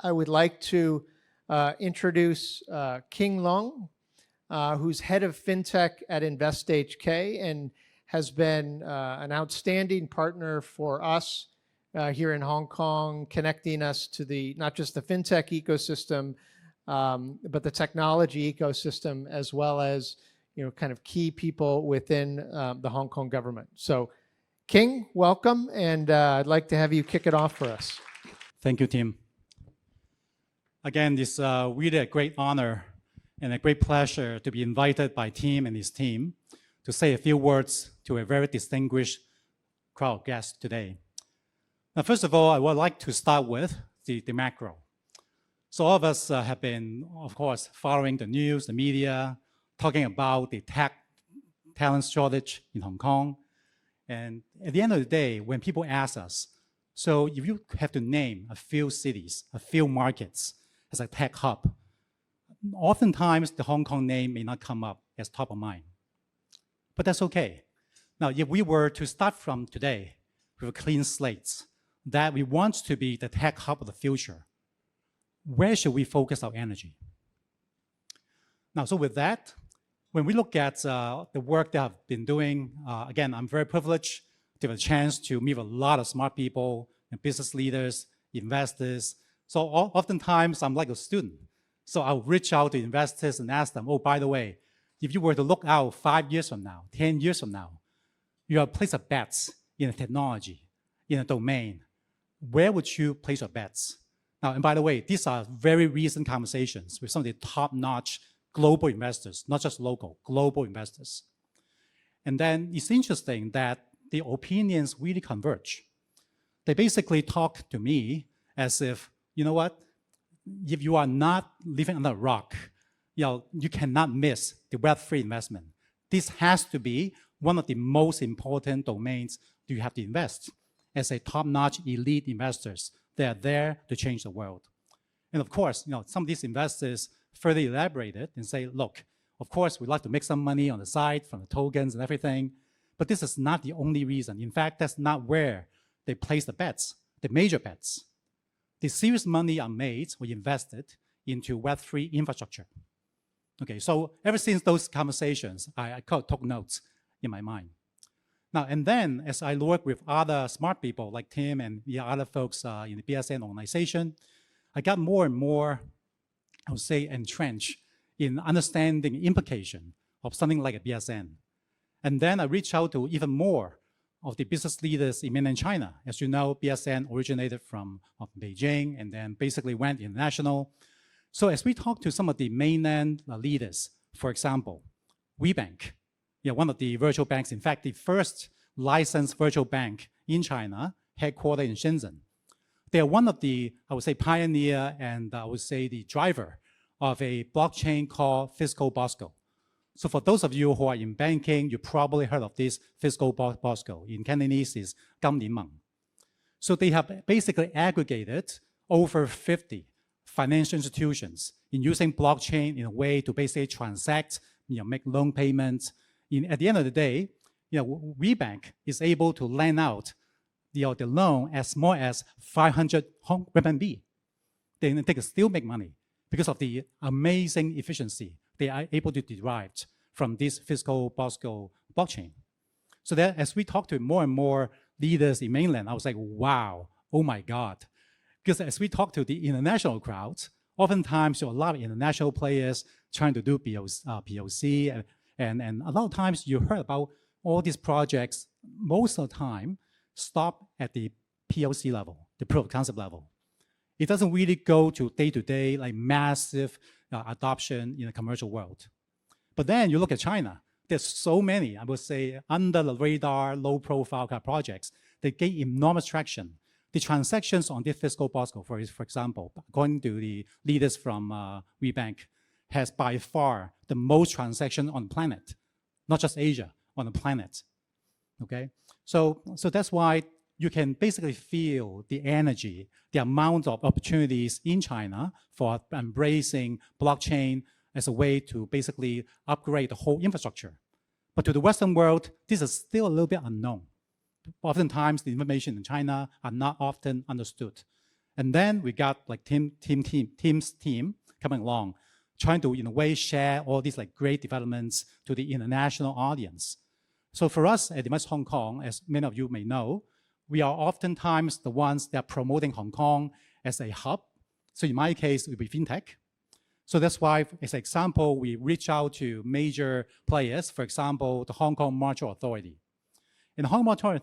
I would like to introduce King Leung, who's head of Fintech at InvestHK and has been an outstanding partner for us here in Hong Kong, connecting us to not just the Fintech ecosystem, but the technology ecosystem, as well as kind of key people within the Hong Kong government. So King, welcome, and I'd like to have you kick it off for us. Thank you, Tim. Again, it's really a great honor and a great pleasure to be invited by Tim and his team to say a few words to a very distinguished crowd of guests today. Now, first of all, I would like to start with the macro. So all of us have been, of course, following the news, the media, talking about the tech talent shortage in Hong Kong. And at the end of the day, when people ask us, so if you have to name a few cities, a few markets as a tech hub, oftentimes the Hong Kong name may not come up as top of mind. But that's okay. Now, if we were to start from today with a clean slate, that we want to be the tech hub of the future, where should we focus our energy? Now, so with that, when we look at the work that I've been doing, again, I'm very privileged to have a chance to meet a lot of smart people and business leaders, investors. So oftentimes I'm like a student. So I'll reach out to investors and ask them, oh, by the way, if you were to look out 5 years from now, 10 years from now, you have placed a bets in a technology, in a domain, where would you place your bets? Now, and by the way, these are very recent conversations with some of the top-notch global investors, not just local, global investors. And then it's interesting that the opinions really converge. They basically talk to me as if, you know what, if you are not living under a rock, you cannot miss the Web3 investment. This has to be one of the most important domains that you have to invest as a top-notch elite investors. They are there to change the world. And of course, some of these investors further elaborated and say, look, of course, we'd like to make some money on the side from the tokens and everything, but this is not the only reason. In fact, that's not where they place the bets, the major bets. The serious money are made or invested into Web3 infrastructure. Okay, so ever since those conversations, I took notes in my mind. Now, and then as I work with other smart people like Tim and the other folks in the BSN organization, I got more and more, I would say, entrenched in understanding the implication of something like a BSN. And then I reached out to even more of the business leaders in mainland China. As you know, BSN originated from Beijing and then basically went international. So as we talk to some of the mainland leaders, for example, WeBank, one of the virtual banks, in fact, the first licensed virtual bank in China, headquartered in Shenzhen. They are one of the, I would say, pioneer and I would say the driver of a blockchain called Fiscal Bosco. So for those of you who are in banking, you probably heard of this Fiscal Bosco. In Cantonese is Gam Lin Meng. So they have basically aggregated over 50 financial institutions in using blockchain in a way to basically transact, make loan payments. At the end of the day, WeBank is able to lend out the loan as small as 500 RMB. Then they can still make money because of the amazing efficiency they are able to derive from this Fiscal Bosco blockchain. So that as we talk to more and more leaders in mainland, I was like, wow, oh my God. Because as we talk to the international crowds, oftentimes there are a lot of international players trying to do POC, and a lot of times you heard about all these projects, most of the time, stop at the POC level, the proof of concept level. It doesn't really go to day-to-day, like massive adoption in the commercial world. But then you look at China, there's so many, I would say, under the radar, low profile kind of projects that gain enormous traction. The transactions on this Fiscal Bosco, for example, according to the leaders from WeBank, has by far the most transaction on the planet, not just Asia, on the planet. Okay, so that's why you can basically feel the energy, the amount of opportunities in China for embracing blockchain as a way to basically upgrade the whole infrastructure. But to the Western world, this is still a little bit unknown. Oftentimes, the information in China are not often understood. And then we got like Tim's team coming along, trying to, in a way, share all these like great developments to the international audience. So for us at Invest Hong Kong, as many of you may know, we are oftentimes the ones that are promoting Hong Kong as a hub. So in my case, it would be Fintech. So that's why, as an example, we reach out to major players, for example, the Hong Kong Monetary Authority. And the Hong Kong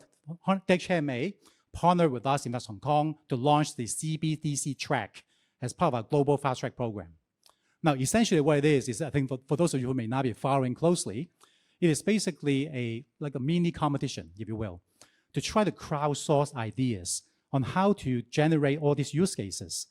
HMA partnered with us, Invest Hong Kong, to launch the CBDC track as part of our global fast track program. Now, essentially what it is I think for those of you who may not be following closely, it is basically like a mini competition, if you will, to try to crowdsource ideas on how to generate all these use cases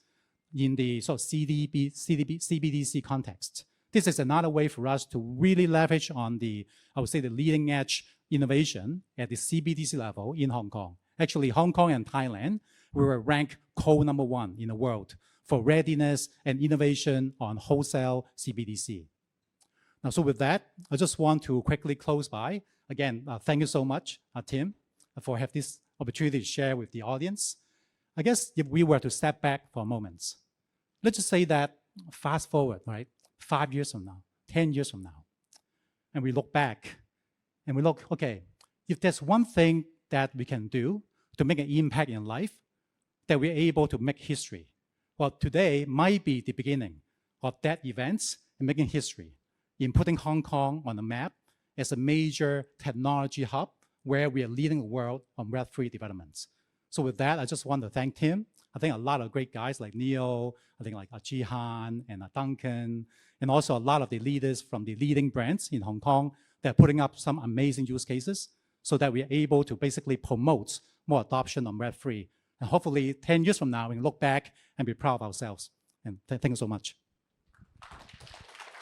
in the sort of CBDC context. This is another way for us to really leverage on the, I would say, the leading edge innovation at the CBDC level in Hong Kong. Actually, Hong Kong and Thailand, we were ranked co-1 in the world for readiness and innovation on wholesale CBDC. Now, so with that, I just want to quickly close by. Again, thank you so much, Tim, for having this opportunity to share with the audience. I guess if we were to step back for a moment, let's just say that fast forward, right? 5 years from now, 10 years from now, and we look back and we look, okay, if there's one thing that we can do to make an impact in life, that we're able to make history. Well, today might be the beginning of that event and making history in putting Hong Kong on the map as a major technology hub where we are leading the world on Web3 developments. So with that, I just want to thank Tim. I think a lot of great guys like Neo, I think like Jihan and Duncan, and also a lot of the leaders from the leading brands in Hong Kong that are putting up some amazing use cases so that we are able to basically promote more adoption on Web3. And hopefully 10 years from now, we can look back and be proud of ourselves. And thank you so much.